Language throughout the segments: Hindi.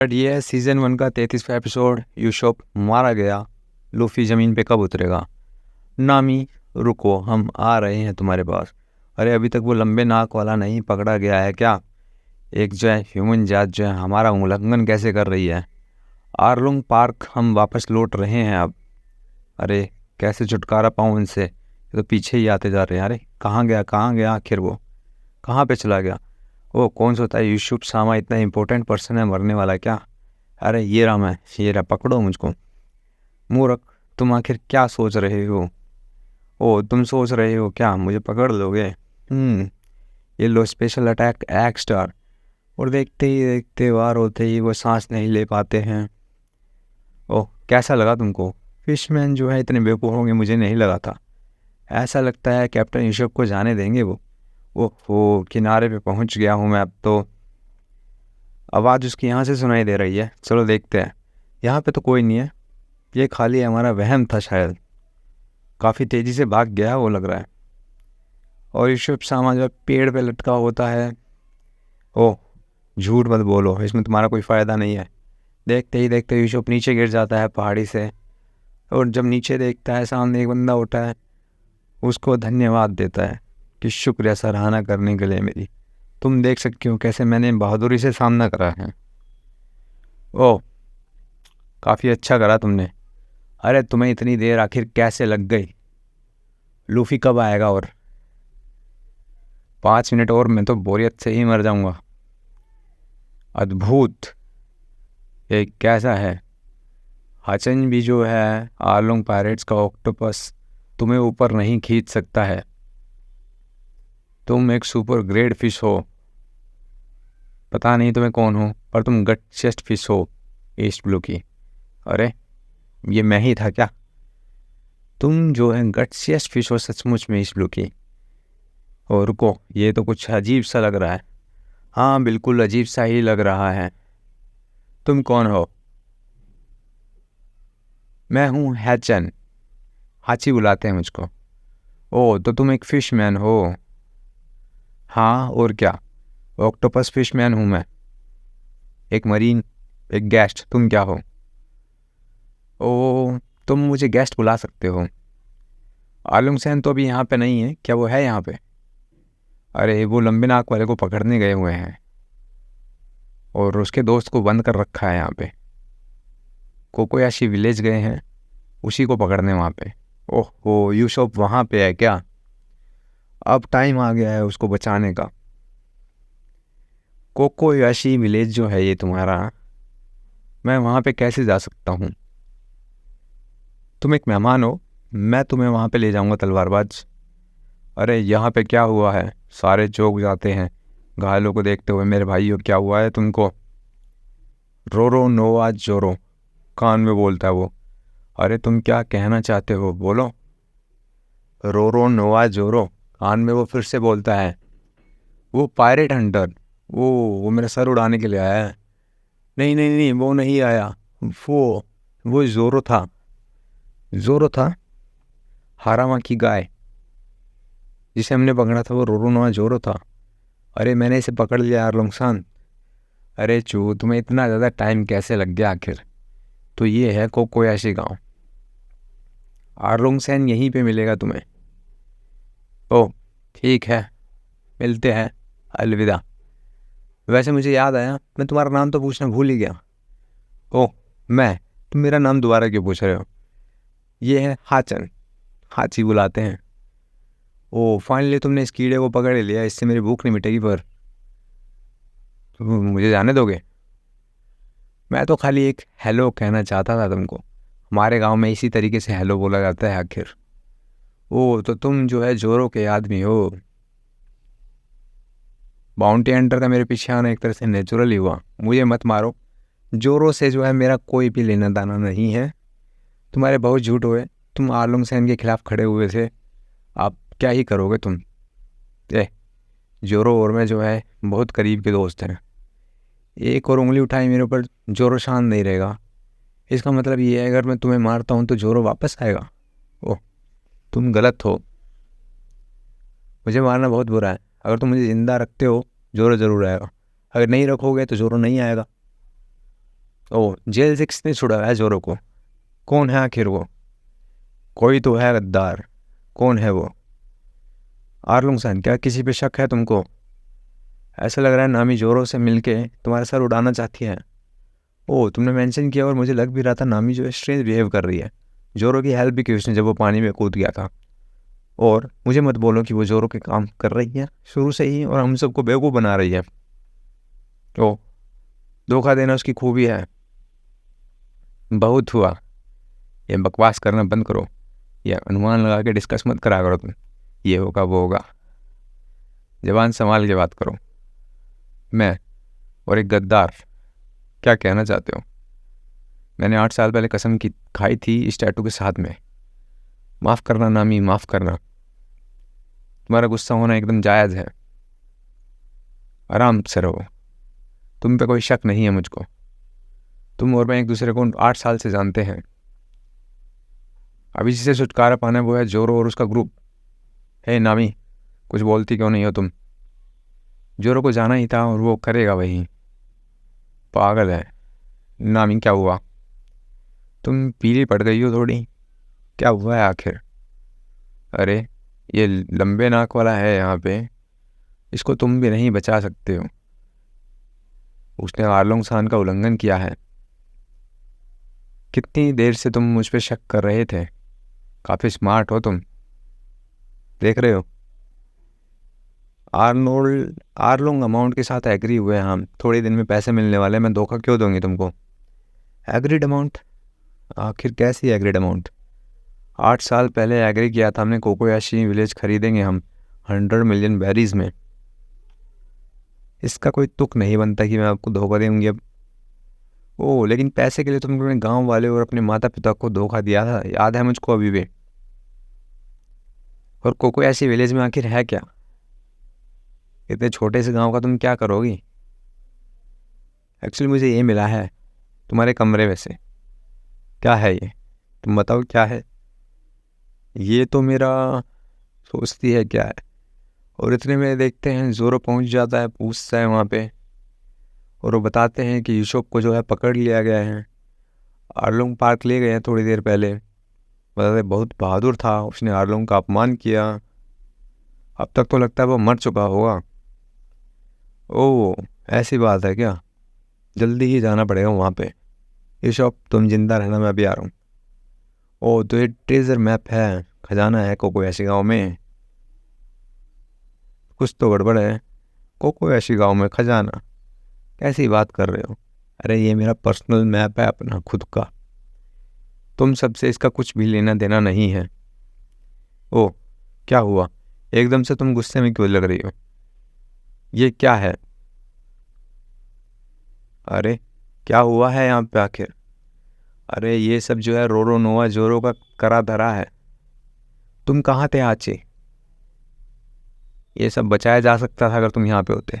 बट ये है सीज़न 1 का 33वां एपिसोड। यूशोप मारा गया, लूफी ज़मीन पे कब उतरेगा। नामी रुको, हम आ रहे हैं तुम्हारे पास। अरे अभी तक वो लंबे नाक वाला नहीं पकड़ा गया है क्या? एक जो है ह्यूमन जात जो है हमारा उल्लंघन कैसे कर रही है। आर्लोंग पार्क हम वापस लौट रहे हैं अब। अरे कैसे छुटकारा पाऊँ इनसे, ये तो पीछे ही आते जा रहे हैं। अरे कहाँ गया आखिर वो, कहाँ पे चला गया? ओ कौन सा होता है यूसुफ सामा, इतना इंपॉर्टेंट पर्सन है, मरने वाला है क्या? अरे ये रहा मैं, ये रहा, पकड़ो मुझको। मूर्ख, तुम आखिर क्या सोच रहे हो? ओ तुम सोच रहे हो क्या मुझे पकड़ लोगे? ये लो स्पेशल अटैक एक्ट स्टार। और देखते ही देखते वार होते ही वो सांस नहीं ले पाते हैं। ओह कैसा लगा तुमको? फिशमैन जो है इतने बेवकूफ़ होंगे मुझे नहीं लगा था। ऐसा लगता है कैप्टन यूसुफ को जाने देंगे वो। ओहो किनारे पे पहुंच गया हूँ मैं अब तो। आवाज़ उसकी यहाँ से सुनाई दे रही है, चलो देखते हैं। यहाँ पे तो कोई नहीं है, ये खाली हमारा वहम था शायद। काफ़ी तेज़ी से भाग गया वो लग रहा है। और यूसुफ सामा जो पेड़ पे लटका होता है। ओह झूठ मत बोलो, इसमें तुम्हारा कोई फ़ायदा नहीं है। देखते ही देखते यूसुफ नीचे गिर जाता है पहाड़ी से। और जब नीचे देखता है सामने एक बंदा उठा है, उसको धन्यवाद देता है कि शुक्रिया सराहना करने के लिए मेरी। तुम देख सकते हो कैसे मैंने बहादुरी से सामना करा है। ओह काफ़ी अच्छा करा तुमने। अरे तुम्हें इतनी देर आखिर कैसे लग गई? लूफी कब आएगा? और 5 मिनट और मैं तो बोरियत से ही मर जाऊंगा। अद्भुत, ये कैसा है? हचन भी जो है आर्लोंग पायरेट्स का ऑक्टोपस तुम्हें ऊपर नहीं खींच सकता है। तुम एक सुपर ग्रेट फिश हो। पता नहीं तुम्हें कौन हो, पर तुम गट चेस्ट फिश हो ईस्ट ब्लू की। अरे ये मैं ही था क्या? तुम जो है गट चेस्ट फिश हो सचमुच में ईस्ट ब्लू की। और रुको, ये तो कुछ अजीब सा लग रहा है। हाँ बिल्कुल अजीब सा ही लग रहा है। तुम कौन हो? मैं हूँ हैचन, हाची बुलाते हैं मुझको। ओह तो तुम एक फिशमैन हो? हाँ और क्या, ऑक्टोपस फिशमैन हूँ मैं। एक मरीन, एक गेस्ट, तुम क्या हो? ओह तुम मुझे गेस्ट बुला सकते हो। आलम सेन तो अभी यहाँ पे नहीं है, क्या वो है यहाँ पे? अरे वो लंबे नाक वाले को पकड़ने गए हुए हैं और उसके दोस्त को बंद कर रखा है यहाँ पे। कोकोयाशी विलेज गए हैं उसी को पकड़ने वहाँ पे। ओह यूसुफ वहाँ पे है क्या? अब टाइम आ गया है उसको बचाने का। कोकोयाशी विलेज जो है ये तुम्हारा, मैं वहाँ पे कैसे जा सकता हूँ? तुम एक मेहमान हो, मैं तुम्हें वहाँ पे ले जाऊँगा तलवारबाज। अरे यहाँ पे क्या हुआ है? सारे चौंक जाते हैं घायलों को देखते हुए। मेरे भाइयों क्या हुआ है तुमको? रोरो नोवा जोरो, कान में बोलता है वो। अरे तुम क्या कहना चाहते हो बोलो? रोरो नोवा जोरो, कान में वो फिर से बोलता है। वो पायरेट हंटर, वो मेरा सर उड़ाने के लिए आया है। नहीं नहीं नहीं वो नहीं आया, वो जोरो था। जोरो था? हारामा की गाय जिसे हमने पकड़ा था वो रोरो नोवा जोरो था। अरे मैंने इसे पकड़ लिया आर्लोंगसान। अरे चू तुम्हें इतना ज़्यादा टाइम कैसे लग गया आखिर? तो ये है कोकोयाशी गांव। आर्लोंगसैन यहीं पे मिलेगा तुम्हें। ओह ठीक है, मिलते हैं, अलविदा। वैसे मुझे याद आया, मैं तुम्हारा नाम तो पूछना भूल ही गया। ओह मैं, तुम मेरा नाम दोबारा क्यों पूछ रहे हो? ये है हाचन, हाची बुलाते हैं। ओह फाइनली तुमने इस कीड़े को पकड़ लिया, इससे मेरी भूख नहीं मिटेगी। पर तुम मुझे जाने दोगे? मैं तो खाली एक हेलो कहना चाहता था तुमको। हमारे गांव में इसी तरीके से हेलो बोला जाता है आखिर। ओह तो तुम जो है जोरो के आदमी हो। बाउंटी हंटर का मेरे पीछे आना एक तरह से नेचुरल ही हुआ। मुझे मत मारो, जोरो से जो है मेरा कोई भी लेना देना नहीं है। तुम्हारे बहुत झूठ हुए, तुम आलम सैन के खिलाफ खड़े हुए थे। आप क्या ही करोगे तुम? ए जोरो और मैं जो है बहुत करीब के दोस्त हैं। एक और उंगली उठाई मेरे ऊपर, जोरो शांत नहीं रहेगा। इसका मतलब ये है अगर मैं तुम्हें मारता हूँ तो जोरो वापस आएगा। ओह तुम गलत हो, मुझे मारना बहुत बुरा है। अगर तुम मुझे ज़िंदा रखते हो जोरो ज़रूर आएगा, अगर नहीं रखोगे तो जोरो नहीं आएगा। ओ, जेल से किसने छुड़ाया है जोरो को? कौन है आखिर वो? कोई तो है गद्दार। कौन है वो? आर्लोंग सान, क्या किसी पे शक है तुमको? ऐसा लग रहा है नामी जोरो से मिलके तुम्हारा सर उड़ाना चाहती है। ओ, तुमने मेंशन किया और मुझे लग भी रहा था नामी जो है स्ट्रेंज बिहेव कर रही है। जोरो की हेल्प भी की उसने जब वो पानी में कूद गया था। और मुझे मत बोलो कि वो जोरो के काम कर रही है शुरू से ही और हम सबको बेवकूफ़ बना रही है। ओ, धोखा देना उसकी खूबी है। बहुत हुआ, ये बकवास करना बंद करो। ये अनुमान लगा के डिस्कस मत करा करो तुम, ये होगा वो होगा। जबान संभाल के बात करो। मैं और एक गद्दार, क्या कहना चाहते हो? मैंने 8 साल पहले कसम की खाई थी इस टैटू के साथ में। माफ़ करना नामी, माफ़ करना। तुम्हारा गुस्सा होना एकदम जायज़ है। आराम से रहो। तुम पे कोई शक नहीं है मुझको। तुम और मैं एक दूसरे को 8 साल से जानते हैं। अभी जिसे छुटकारा पाना है वो है जोरो और उसका ग्रुप। हे नामी, कुछ बोलती क्यों नहीं हो तुम? जोरो को जाना ही था और वो करेगा वही। पागल है। नामी, क्या हुआ? तुम पीली पड़ गई हो थोड़ी। क्या हुआ है आखिर? अरे, ये लंबे नाक वाला है यहाँ पे, इसको तुम भी नहीं बचा सकते हो। उसने आर्लोंग सान का उल्लंघन किया है। कितनी देर से तुम मुझ पे शक कर रहे थे? काफ़ी स्मार्ट हो तुम, देख रहे हो। आर्लोंग अमाउंट के साथ एग्री हुए हैं हम, थोड़े दिन में पैसे मिलने वाले, मैं धोखा क्यों दूंगी तुमको? Agreed amount? आखिर कैसी एग्रीड अमाउंट? 8 साल पहले एग्री किया था हमने, कोकोयाशी विलेज खरीदेंगे हम 100 मिलियन बैरीज में। इसका कोई तुक नहीं बनता कि मैं आपको धोखा दूंगी अब। ओह, लेकिन पैसे के लिए तुमने अपने गांव वाले और अपने माता पिता को धोखा दिया था, याद है मुझको अभी भी। और कोकोयाशी विलेज में आखिर है क्या? इतने छोटे से गांव का तुम क्या करोगी? एक्चुअली मुझे ये मिला है तुम्हारे कमरे में से। क्या है ये? तुम बताओ क्या है? ये तो मेरा, सोचती है क्या है। और इतने में देखते हैं जोरो पहुंच जाता है, पूछता है वहाँ पे, और वो बताते हैं कि यूसुफ को जो है पकड़ लिया गया है। आर्लोंग पार्क ले गए हैं थोड़ी देर पहले। बताते बहुत बहादुर था, उसने आर्लोंग का अपमान किया। अब तक तो लगता है वो मर चुका होगा। ओह, ऐसी बात है क्या? जल्दी ही जाना पड़ेगा वहाँ पे। यूसुफ, तुम जिंदा रहना, मैं अभी आ रहा हूँ। ओह, तो ये ट्रेजर मैप है, खजाना है कोकोयाशी गाँव में। कुछ तो गड़बड़ है। कोकोयाशी गाँव में खजाना? कैसी बात कर रहे हो? अरे, ये मेरा पर्सनल मैप है, अपना खुद का। तुम सबसे इसका कुछ भी लेना देना नहीं है। ओह, क्या हुआ? एकदम से तुम गुस्से में क्यों लग रही हो? ये क्या है? अरे, क्या हुआ है यहाँ पे आखिर? अरे, ये सब जो है रोरो नोवा जोरो का करा धरा है। तुम कहाँ थे आचे? ये सब बचाया जा सकता था अगर तुम यहाँ पे होते।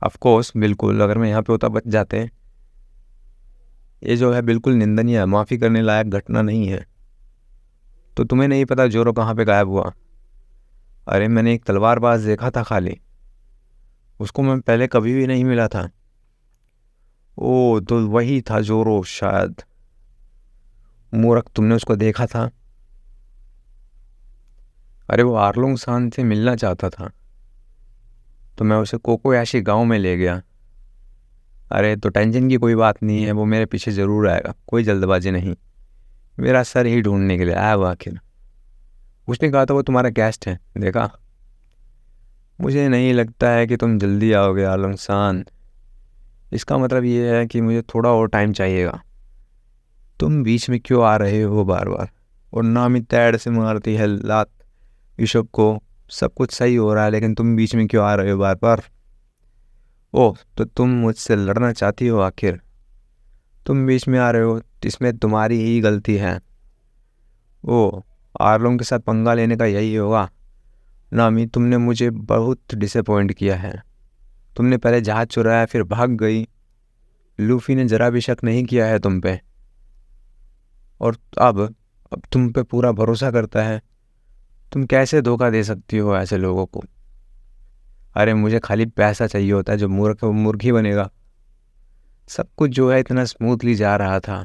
ऑफ कोर्स, बिल्कुल, अगर मैं यहाँ पे होता बच जाते। ये जो है बिल्कुल निंदनीय है, माफ़ी करने लायक घटना नहीं है। तो तुम्हें नहीं पता जोरो कहाँ पे गायब हुआ? अरे, मैंने एक तलवारबाज देखा था खाली, उसको मैं पहले कभी भी नहीं मिला था। ओ, तो वही था जोरो शायद। मूर्ख, तुमने उसको देखा था? अरे, वो आर्लोंग सान से मिलना चाहता था तो मैं उसे कोकोयाशी गांव में ले गया। अरे, तो टेंशन की कोई बात नहीं है, वो मेरे पीछे ज़रूर आएगा, कोई जल्दबाजी नहीं। मेरा सर ही ढूंढने के लिए आया वो आखिर। उसने कहा था वो तुम्हारा गेस्ट है, देखा। मुझे नहीं लगता है कि तुम जल्दी आओगे आर्लोंग सान। इसका मतलब ये है कि मुझे थोड़ा और टाइम चाहिएगा। तुम बीच में क्यों आ रहे हो बार बार? और नामी तैड़ से मारती है लात यूसुफ को। सब कुछ सही हो रहा है लेकिन तुम बीच में क्यों आ रहे हो बार बार? ओह, तो तुम मुझसे लड़ना चाहती हो आखिर? तुम बीच में आ रहे हो, इसमें तुम्हारी ही गलती है। ओह, आर्लोंग के साथ पंगा लेने का यही होगा। नामी, तुमने मुझे बहुत डिसअपॉइंट किया है। तुमने पहले जहाज चुराया, फिर भाग गई। लूफी ने जरा भी शक नहीं किया है तुम पे, और अब तुम पे पूरा भरोसा करता है। तुम कैसे धोखा दे सकती हो ऐसे लोगों को? अरे, मुझे खाली पैसा चाहिए होता है, जो मूर्ख है वो मूर्ख ही बनेगा। सब कुछ जो है इतना स्मूथली जा रहा था,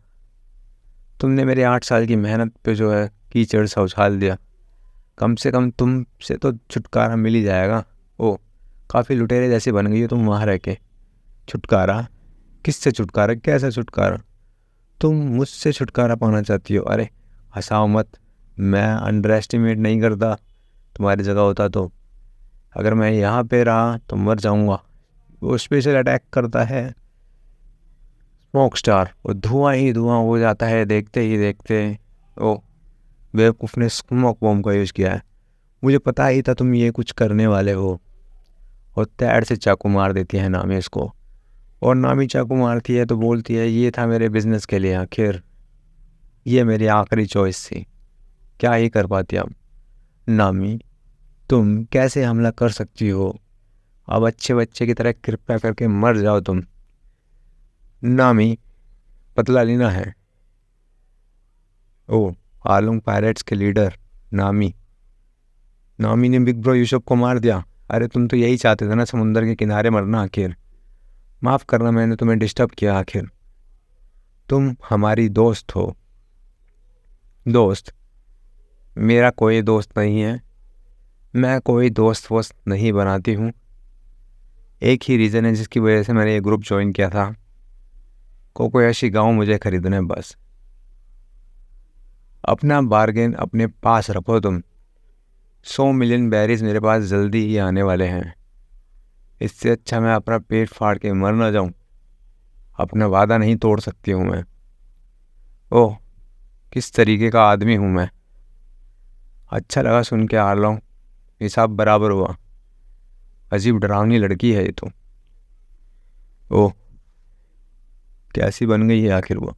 तुमने मेरे 8 साल की मेहनत पे जो है कीचड़ सा उछाल दिया। कम से कम तुमसे तो छुटकारा मिल ही जाएगा। ओ, काफ़ी लुटेरे जैसी बन गई हो तुम वहाँ रह के। छुटकारा? किससे छुटकारा? कैसा छुटकारा? तुम मुझसे छुटकारा पाना चाहती हो? अरे हंसाओ मत, मैं अंडर एस्टिमेट नहीं करता। तुम्हारी जगह होता तो अगर मैं यहाँ पे रहा तो मर जाऊँगा। वो स्पेशल अटैक करता है स्मोक स्टार, वो धुआं ही धुआं हो जाता है देखते ही देखते। ओ, बेवकूफ़ ने स्मोक बॉम्ब का यूज़ किया है। मुझे पता ही था तुम ये कुछ करने वाले हो। और तैर से चाकू मार देती है नामी इसको। और नामी चाकू मारती है तो बोलती है ये था मेरे बिजनेस के लिए, आखिर ये मेरी आखिरी चॉइस थी। क्या ही कर पाती अब। नामी, तुम कैसे हमला कर सकती हो? अब अच्छे बच्चे की तरह कृपया करके मर जाओ तुम। नामी, बदला लेना है? ओ, आलूंग पायरेट्स के लीडर नामी। नामी ने बिग ब्रो यूसुफ को मार दिया। अरे तुम तो यही चाहते थे ना, समुंदर के किनारे मरना। आखिर माफ़ करना, मैंने तुम्हें डिस्टर्ब किया। आखिर तुम हमारी दोस्त हो। दोस्त? मेरा कोई दोस्त नहीं है। मैं कोई दोस्त वोस्त नहीं बनाती हूँ। एक ही रीज़न है जिसकी वजह से मैंने ये ग्रुप ज्वाइन किया था। कोकोयाशी गाँव मुझे खरीदना है बस। अपना बार्गेन अपने पास रखो तुम। 100 मिलियन बैरीज मेरे पास जल्दी ही आने वाले हैं। इससे अच्छा मैं अपना पेट फाड़ के मर ना जाऊं। अपना वादा नहीं तोड़ सकती हूँ मैं। ओह, किस तरीके का आदमी हूँ मैं। अच्छा लगा सुन के आर्लोंग, हिसाब बराबर हुआ। अजीब डरावनी लड़की है ये तो। ओह, कैसी बन गई है आखिर वो।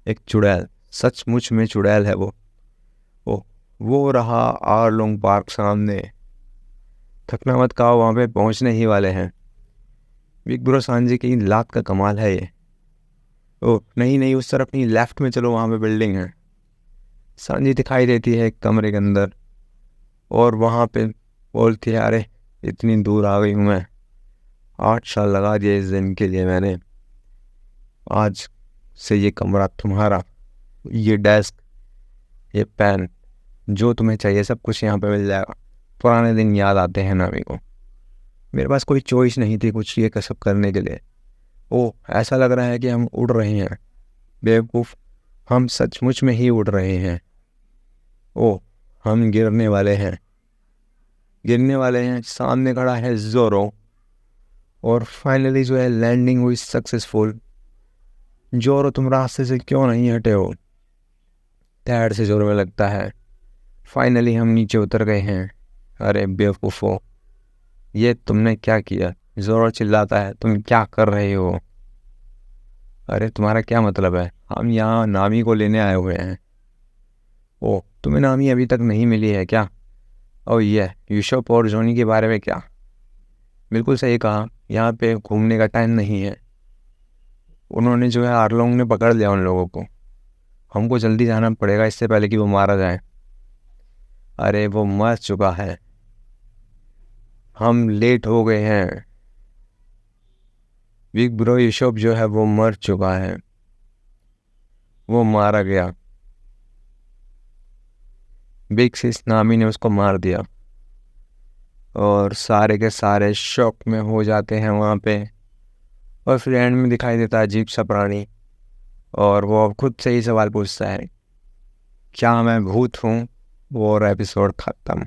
एक चुड़ैल, सचमुच में चुड़ैल है वो। ओह, वो रहा आर्लोंग पार्क सामने। थकना मत खाओ, वहाँ पे पहुँचने ही वाले हैं। बिग ब्रो सांजी की लात का कमाल है ये। ओह नहीं नहीं, उस तरफ नहीं, लेफ्ट में चलो, वहाँ पे बिल्डिंग है। सांजी दिखाई देती है एक कमरे के अंदर और वहाँ पे बोलती है अरे इतनी दूर आ गई हूँ मैं। 8 साल लगा दिए इस दिन के लिए मैंने। आज से ये कमरा तुम्हारा, ये डेस्क, ये पेन, जो तुम्हें चाहिए सब कुछ यहाँ पे मिल जाएगा। पुराने दिन याद आते हैं नामी को। मेरे पास कोई चॉइस नहीं थी कुछ ये कसब करने के लिए। ओह, ऐसा लग रहा है कि हम उड़ रहे हैं। बेवकूफ़, हम सचमुच में ही उड़ रहे हैं। ओह, हम गिरने वाले हैं। गिरने वाले हैं। सामने खड़ा है जोरो। और फाइनली जो है लैंडिंग हुई सक्सेसफुल। जोरो, तुम रास्ते से क्यों नहीं हटे हो? टैड से जोरो में लगता है। फाइनली हम नीचे उतर गए हैं। अरे बेवकूफ़ो, ये तुमने क्या किया? जोरो चिल्लाता है, तुम क्या कर रहे हो? अरे तुम्हारा क्या मतलब है? हम यहाँ नामी को लेने आए हुए हैं। ओह, तुम्हें नामी अभी तक नहीं मिली है क्या? ओह ये यूसुफ और जोनी के बारे में क्या? बिल्कुल सही कहा, यहाँ पे घूमने का टाइम नहीं है। उन्होंने जो है आर्लोंग ने पकड़ लिया उन लोगों को। हमको जल्दी जाना पड़ेगा इससे पहले कि वो मारा जाए। अरे वो मर चुका है, हम लेट हो गए हैं। बिग ब्रो यूसुफ जो है वो मर चुका है, वो मारा गया। बिग सिस नामी ने उसको मार दिया। और सारे के सारे शॉक में हो जाते हैं वहाँ पे। और फिर एंड में दिखाई देता है अजीब सा प्राणी। और वो अब खुद से ही सवाल पूछता है, क्या मैं भूत हूँ? वो और एपिसोड खत्म।